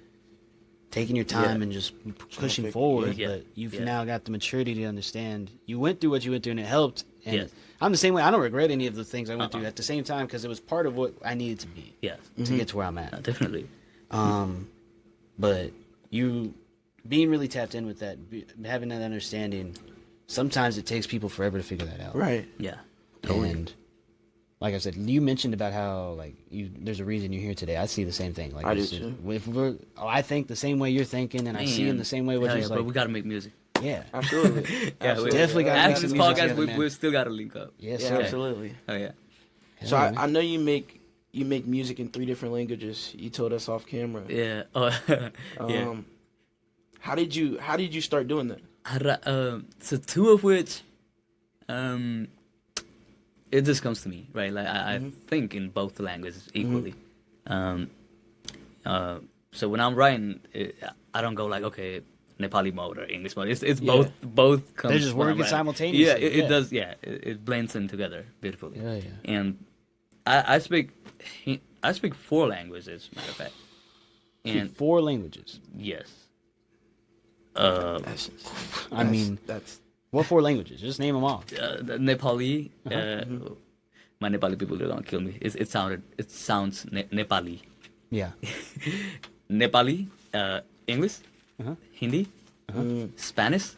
[SPEAKER 2] taking your time
[SPEAKER 4] Yeah.
[SPEAKER 2] and just pushing
[SPEAKER 4] fix-
[SPEAKER 2] forward.
[SPEAKER 3] yeah.
[SPEAKER 2] But you've
[SPEAKER 3] Yeah.
[SPEAKER 2] now got the maturity to understand you went through what you went through and it helped. And
[SPEAKER 3] Yes.
[SPEAKER 2] I'm the same way. I don't regret any of the things I went through at the same time because it was part of what I needed to be
[SPEAKER 3] Yes.
[SPEAKER 2] to get to where I'm at.
[SPEAKER 3] Definitely.
[SPEAKER 2] But you being really tapped in with that, having that understanding, sometimes it takes people forever to figure that out.
[SPEAKER 4] Right.
[SPEAKER 3] Yeah.
[SPEAKER 2] And like I said, you mentioned about how like there's a reason you're here today. I see the same thing. Like
[SPEAKER 4] I
[SPEAKER 2] you
[SPEAKER 4] do
[SPEAKER 2] said,
[SPEAKER 4] too.
[SPEAKER 2] if I think the same way you're thinking, and I see in the same way what
[SPEAKER 3] Hell
[SPEAKER 2] you're
[SPEAKER 3] yeah,
[SPEAKER 2] like.
[SPEAKER 3] bro, we gotta make music.
[SPEAKER 2] Yeah,
[SPEAKER 4] Absolutely.
[SPEAKER 3] Yeah, we
[SPEAKER 2] definitely gotta make
[SPEAKER 3] after
[SPEAKER 2] some
[SPEAKER 3] this
[SPEAKER 2] music
[SPEAKER 3] podcast,
[SPEAKER 2] together, man.
[SPEAKER 3] we still gotta link up.
[SPEAKER 2] yes,
[SPEAKER 4] Yeah,
[SPEAKER 2] sir.
[SPEAKER 4] absolutely.
[SPEAKER 3] Oh yeah.
[SPEAKER 4] So
[SPEAKER 2] Yeah, man.
[SPEAKER 4] I know you make music in 3 different languages. You told us off camera.
[SPEAKER 3] Yeah. Oh, yeah.
[SPEAKER 4] How did you start doing that?
[SPEAKER 3] So 2 of which, it just comes to me, right? Like I think in both languages equally. So when I'm writing, I don't go like, okay, Nepali mode or English mode. It's both comes.
[SPEAKER 2] They're just
[SPEAKER 3] when I'm
[SPEAKER 2] working
[SPEAKER 3] writing.
[SPEAKER 2] simultaneously,
[SPEAKER 3] Yeah, it
[SPEAKER 2] yeah.
[SPEAKER 3] does. Yeah, it blends in together beautifully.
[SPEAKER 2] Yeah, yeah.
[SPEAKER 3] And I speak 4 languages, matter of fact. And
[SPEAKER 2] 4 languages.
[SPEAKER 3] yes.
[SPEAKER 2] I mean,
[SPEAKER 4] that's
[SPEAKER 2] what 4 languages? Just name them all.
[SPEAKER 3] The Nepali. My Nepali people are gonna kill me. It sounds Nepali.
[SPEAKER 2] Yeah.
[SPEAKER 3] Nepali, English,
[SPEAKER 2] Uh-huh.
[SPEAKER 3] Hindi, Spanish,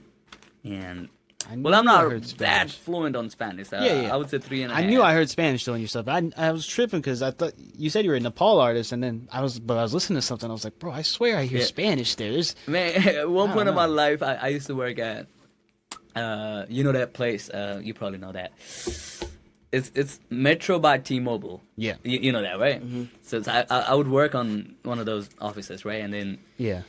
[SPEAKER 3] and
[SPEAKER 2] I
[SPEAKER 3] well, I'm
[SPEAKER 2] knew I
[SPEAKER 3] not
[SPEAKER 2] heard
[SPEAKER 3] that
[SPEAKER 2] Spanish.
[SPEAKER 3] fluent on Spanish.
[SPEAKER 2] Yeah.
[SPEAKER 3] I would say 3 and a
[SPEAKER 2] I
[SPEAKER 3] half.
[SPEAKER 2] knew I heard Spanish though in your stuff. I was tripping because I thought you said you were a Nepal artist, and then I was listening to something. I was like, bro, I swear I hear
[SPEAKER 3] Yeah.
[SPEAKER 2] Spanish there.
[SPEAKER 3] Man, at one point in
[SPEAKER 2] know.
[SPEAKER 3] my life, I used to work at, you know that place. You probably know that. It's Metro by T-Mobile.
[SPEAKER 2] Yeah.
[SPEAKER 3] You know that, right? So I would work on one of those offices, right? And then
[SPEAKER 2] Yeah.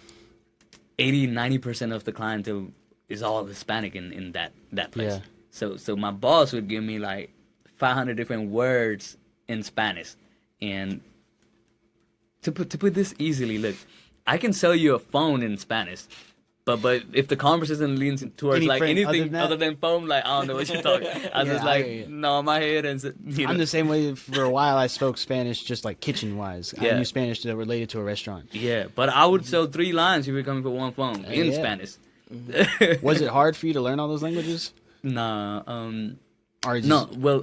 [SPEAKER 3] 80-90% of the clientele is all Hispanic in that place.
[SPEAKER 2] Yeah.
[SPEAKER 3] So my boss would give me like 500 different words in Spanish, and to put this easily, look, I can sell you a phone in Spanish, But if the conversation leans towards
[SPEAKER 2] Any
[SPEAKER 3] like
[SPEAKER 2] friend other
[SPEAKER 3] anything
[SPEAKER 2] than that?
[SPEAKER 3] other than foam, like I don't know what you're talking. I
[SPEAKER 2] Yeah,
[SPEAKER 3] just
[SPEAKER 2] I hear you.
[SPEAKER 3] like no my head and you know.
[SPEAKER 2] I'm the same way. For a while, I spoke Spanish just like kitchen wise. I
[SPEAKER 3] Yeah.
[SPEAKER 2] knew Spanish that related to a restaurant.
[SPEAKER 3] Yeah, but I would sell 3 lines if you're coming for one foam in
[SPEAKER 2] yeah.
[SPEAKER 3] Spanish.
[SPEAKER 2] Was it hard for you to learn all those languages?
[SPEAKER 3] Nah,
[SPEAKER 2] Or just,
[SPEAKER 3] no. Well,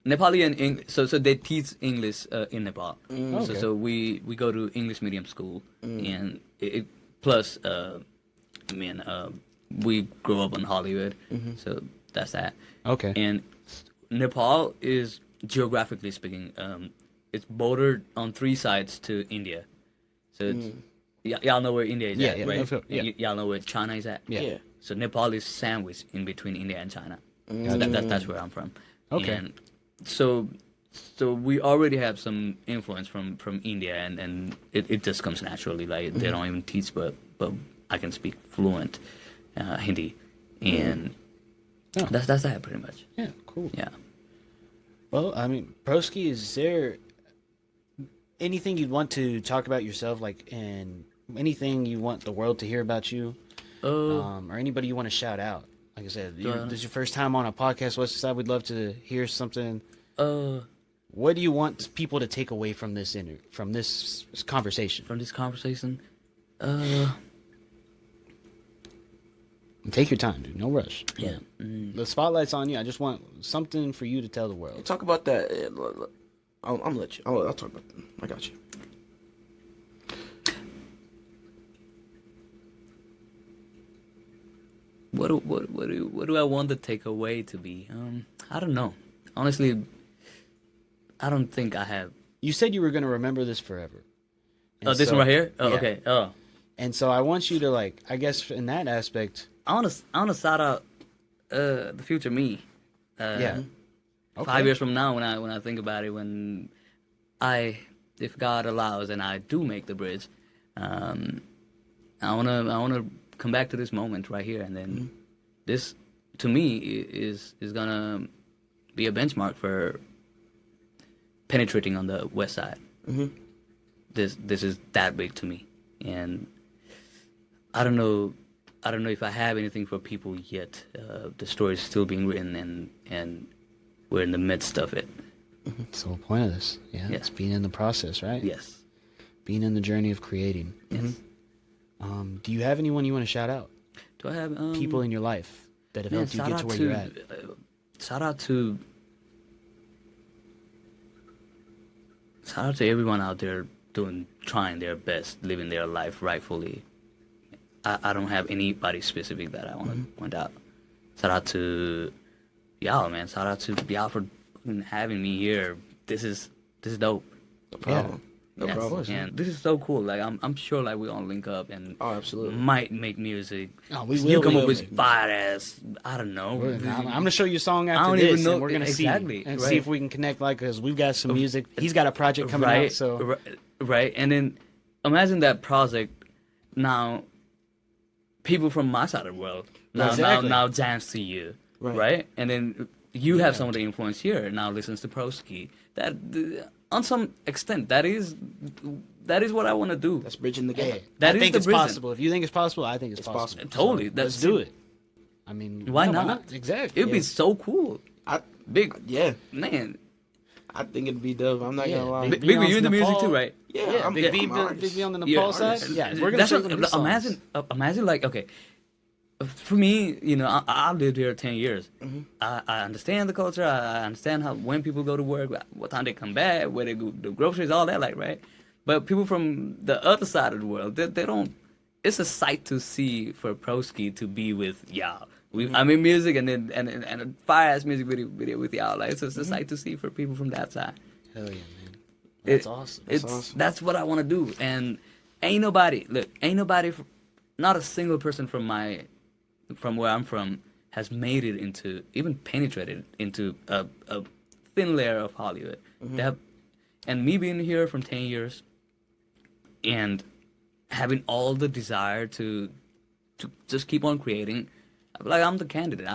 [SPEAKER 3] Nepali and English. So they teach English in Nepal.
[SPEAKER 2] Okay.
[SPEAKER 3] So we go to English medium school, and it plus we grew up in Hollywood, so that's that.
[SPEAKER 2] Okay.
[SPEAKER 3] And Nepal is geographically speaking, it's bordered on 3 sides to India. So it's, y'all know where India is
[SPEAKER 2] Yeah,
[SPEAKER 3] at,
[SPEAKER 2] yeah,
[SPEAKER 3] right?
[SPEAKER 2] I feel- yeah.
[SPEAKER 3] Y'all know where China is at.
[SPEAKER 2] Yeah.
[SPEAKER 4] Yeah.
[SPEAKER 3] So Nepal is sandwiched in between India and China. So that's where I'm from.
[SPEAKER 2] Okay.
[SPEAKER 3] And so we already have some influence from India, and it just comes naturally. Like they don't even teach, but I can speak fluent Hindi, and
[SPEAKER 2] Oh.
[SPEAKER 3] that's that pretty much.
[SPEAKER 2] Yeah. Cool.
[SPEAKER 3] Yeah.
[SPEAKER 2] Well, I mean, Proskii, is there anything you'd want to talk about yourself, like, and anything you want the world to hear about you, or anybody you want to shout out? Like I said, this is your first time on a podcast, West Side. We'd love to hear something. What do you want people to take away from this from this conversation?
[SPEAKER 3] From this conversation,
[SPEAKER 2] Take your time, dude. No rush.
[SPEAKER 3] yeah.
[SPEAKER 2] The spotlight's on you. I just want something for you to tell the world.
[SPEAKER 4] Talk about that. I'm gonna let you. I'll talk about that. I got you.
[SPEAKER 3] What do I want the takeaway to be? I don't know. Honestly, I don't think I have.
[SPEAKER 2] You said you were going to remember this forever.
[SPEAKER 3] Oh,
[SPEAKER 2] And
[SPEAKER 3] this
[SPEAKER 2] so-
[SPEAKER 3] one right here. Oh,
[SPEAKER 2] yeah.
[SPEAKER 3] okay. Oh,
[SPEAKER 2] And so I want you to, like, I guess in that aspect,
[SPEAKER 3] I wanna shout out the future me.
[SPEAKER 2] yeah.
[SPEAKER 3] 5 years from now, when I think about it, when if God allows, and I do make the bridge, I wanna come back to this moment right here, and then this, to me, is gonna be a benchmark for penetrating on the west side. This is that big to me, and I don't know if I have anything for people yet. The story is still being written, and we're in the midst of it.
[SPEAKER 2] That's the whole point of this. Yeah.
[SPEAKER 3] Yeah.
[SPEAKER 2] It's being in the process, right?
[SPEAKER 3] Yes.
[SPEAKER 2] Being in the journey of creating.
[SPEAKER 3] Yes.
[SPEAKER 2] Do you have anyone you want to shout out?
[SPEAKER 3] Do I have
[SPEAKER 2] People in your life that have
[SPEAKER 3] man,
[SPEAKER 2] helped you get to where you're at?
[SPEAKER 3] Shout out to everyone out there trying their best, living their life rightfully. I don't have anybody specific that I want to point out. Shout out to y'all, man. Shout out to y'all for having me here. This is dope.
[SPEAKER 4] No problem. No
[SPEAKER 3] Yes,
[SPEAKER 4] problem.
[SPEAKER 3] and this is so cool. Like I'm sure like we all link up and
[SPEAKER 4] Oh, absolutely.
[SPEAKER 3] might make music.
[SPEAKER 2] Oh, we
[SPEAKER 3] You
[SPEAKER 2] will,
[SPEAKER 3] come
[SPEAKER 2] we
[SPEAKER 3] up
[SPEAKER 2] will
[SPEAKER 3] with
[SPEAKER 2] make
[SPEAKER 3] fire ass. I don't know.
[SPEAKER 2] I'm going to show you a song
[SPEAKER 3] I
[SPEAKER 2] after
[SPEAKER 3] don't
[SPEAKER 2] this,
[SPEAKER 3] even know-
[SPEAKER 2] and we're going to
[SPEAKER 3] exactly,
[SPEAKER 2] see and
[SPEAKER 3] right.
[SPEAKER 2] see if we can connect, like, because we've got some music. He's got a project coming out, so
[SPEAKER 3] right, and then imagine that project now. People from my side of the world
[SPEAKER 2] Exactly.
[SPEAKER 3] now dance to you, right? And then you have some of the influence here. Now listens to Proskii. That on some extent, that is what I want to do.
[SPEAKER 4] That's bridging the gap.
[SPEAKER 2] hey,
[SPEAKER 3] That
[SPEAKER 2] I
[SPEAKER 3] is
[SPEAKER 2] think
[SPEAKER 3] the
[SPEAKER 2] it's
[SPEAKER 3] prison.
[SPEAKER 2] possible. If you think it's possible, I think it's possible.
[SPEAKER 4] possible.
[SPEAKER 3] Totally.
[SPEAKER 2] Let's do it. I mean,
[SPEAKER 3] Why
[SPEAKER 2] no,
[SPEAKER 3] not?
[SPEAKER 2] Exactly.
[SPEAKER 3] It'd be so cool. Big
[SPEAKER 4] Yeah,
[SPEAKER 3] man.
[SPEAKER 4] I think it'd be dope. I'm not
[SPEAKER 2] Yeah,
[SPEAKER 4] gonna lie.
[SPEAKER 2] big-
[SPEAKER 3] Big,
[SPEAKER 2] on
[SPEAKER 3] you into music
[SPEAKER 2] Nepal.
[SPEAKER 3] too, right?
[SPEAKER 4] Yeah, I'm
[SPEAKER 2] Big B,
[SPEAKER 4] I'm an artist.
[SPEAKER 2] Big B on the
[SPEAKER 3] You're
[SPEAKER 2] Nepal
[SPEAKER 3] an
[SPEAKER 2] side.
[SPEAKER 3] artist.
[SPEAKER 2] Yeah, we're gonna
[SPEAKER 3] That's
[SPEAKER 2] show
[SPEAKER 3] what-
[SPEAKER 2] some new songs.
[SPEAKER 3] imagine like, okay, for me, you know, I lived here 10 years. I understand the culture. I understand when people go to work, what time they come back, where they go, the groceries, all that, like, right? But people from the other side of the world, they don't. It's a sight to see for Proskii to be with y'all. I'm in music and then and a fire ass music video with y'all. Like, it's just a sight to see for people from that side.
[SPEAKER 2] Hell yeah, man. That's awesome.
[SPEAKER 3] That's what I want to do. And ain't nobody, not a single person from where I'm from has made it into, even penetrated into a thin layer of Hollywood. And me being here from 10 years and having all the desire to just keep on creating, like I'm the candidate.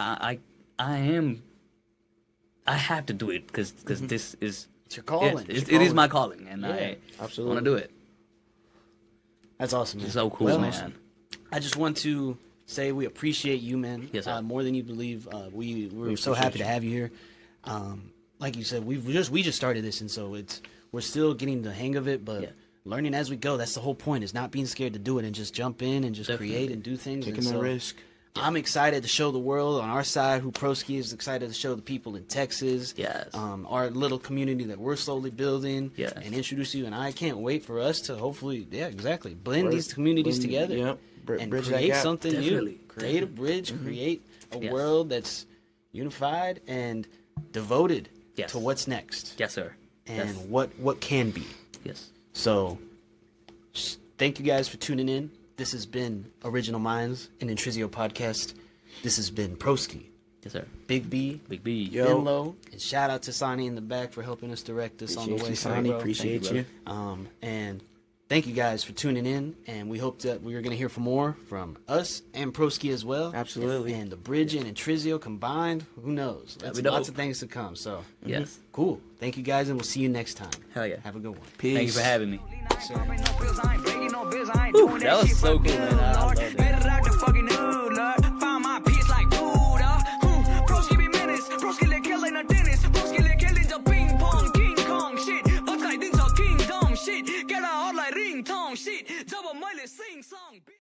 [SPEAKER 3] I have to do it because this is,
[SPEAKER 2] It's your calling.
[SPEAKER 3] it is my calling, and I
[SPEAKER 4] absolutely.
[SPEAKER 3] want to do it.
[SPEAKER 2] That's awesome, man.
[SPEAKER 3] It's so cool,
[SPEAKER 2] Well,
[SPEAKER 3] man.
[SPEAKER 2] I just want to say we appreciate you, man.
[SPEAKER 3] Yes, sir.
[SPEAKER 2] More than you believe. We're so
[SPEAKER 4] appreciate
[SPEAKER 2] happy to
[SPEAKER 4] you.
[SPEAKER 2] have you here. Like you said, we just started this, and so we're still getting the hang of it, but
[SPEAKER 3] Yeah.
[SPEAKER 2] learning as we go. That's the whole point, is not being scared to do it and just jump in and just
[SPEAKER 3] Definitely.
[SPEAKER 2] create and do things.
[SPEAKER 4] Taking
[SPEAKER 2] and
[SPEAKER 4] the
[SPEAKER 2] so
[SPEAKER 4] risk.
[SPEAKER 2] I'm excited to show the world on our side who Proskii is, excited to show the people in Texas.
[SPEAKER 3] Yes.
[SPEAKER 2] Our little community that we're slowly building.
[SPEAKER 3] Yes.
[SPEAKER 2] And introduce you. And I can't wait for us to hopefully, blend
[SPEAKER 4] Right.
[SPEAKER 2] these communities
[SPEAKER 4] Blend-
[SPEAKER 2] together.
[SPEAKER 4] yep.
[SPEAKER 2] And
[SPEAKER 4] Bridge that
[SPEAKER 2] create
[SPEAKER 4] gap.
[SPEAKER 2] something
[SPEAKER 3] Definitely.
[SPEAKER 2] new. Create a bridge. Create a
[SPEAKER 3] Yes.
[SPEAKER 2] world that's unified and devoted
[SPEAKER 3] Yes.
[SPEAKER 2] to what's next.
[SPEAKER 3] Yes, sir.
[SPEAKER 2] And
[SPEAKER 3] Yes.
[SPEAKER 2] what can be.
[SPEAKER 3] Yes.
[SPEAKER 2] So, thank you guys for tuning in. This has been Original Minds, an Intrizio podcast. This has been Proskii,
[SPEAKER 3] Yes, sir.
[SPEAKER 2] Big B,
[SPEAKER 3] Big B.
[SPEAKER 4] Yo.
[SPEAKER 2] Benlo, and shout out to Sonny in the back for helping us direct this on the way.
[SPEAKER 4] Appreciate you,
[SPEAKER 2] through,
[SPEAKER 4] Sonny.
[SPEAKER 2] bro.
[SPEAKER 4] Appreciate
[SPEAKER 3] Thank you,
[SPEAKER 4] you.
[SPEAKER 2] And thank you guys for tuning in. And we hope that we're going to hear from more from us and Proskii as well.
[SPEAKER 4] Absolutely.
[SPEAKER 2] And the Bridge and Intrizio combined, who knows?
[SPEAKER 3] That'd
[SPEAKER 2] Lots,
[SPEAKER 3] be
[SPEAKER 2] lots
[SPEAKER 3] dope.
[SPEAKER 2] of things to come. So,
[SPEAKER 3] Yes.
[SPEAKER 2] cool. Thank you guys, and we'll see you next time.
[SPEAKER 3] Hell yeah.
[SPEAKER 2] Have a good one.
[SPEAKER 4] Peace.
[SPEAKER 3] Thank you for having me.
[SPEAKER 1] Ooh,
[SPEAKER 3] that was so cool, man. I love it.
[SPEAKER 1] Better out the fucking hood, Lord. Found my peace like Buddha. Proskii be menace. Proskii le killing a dentist. Proskii le killing the ping pong King Kong shit. But I didn't so kingdom shit. Get out like ring tong shit. Double mile sing song.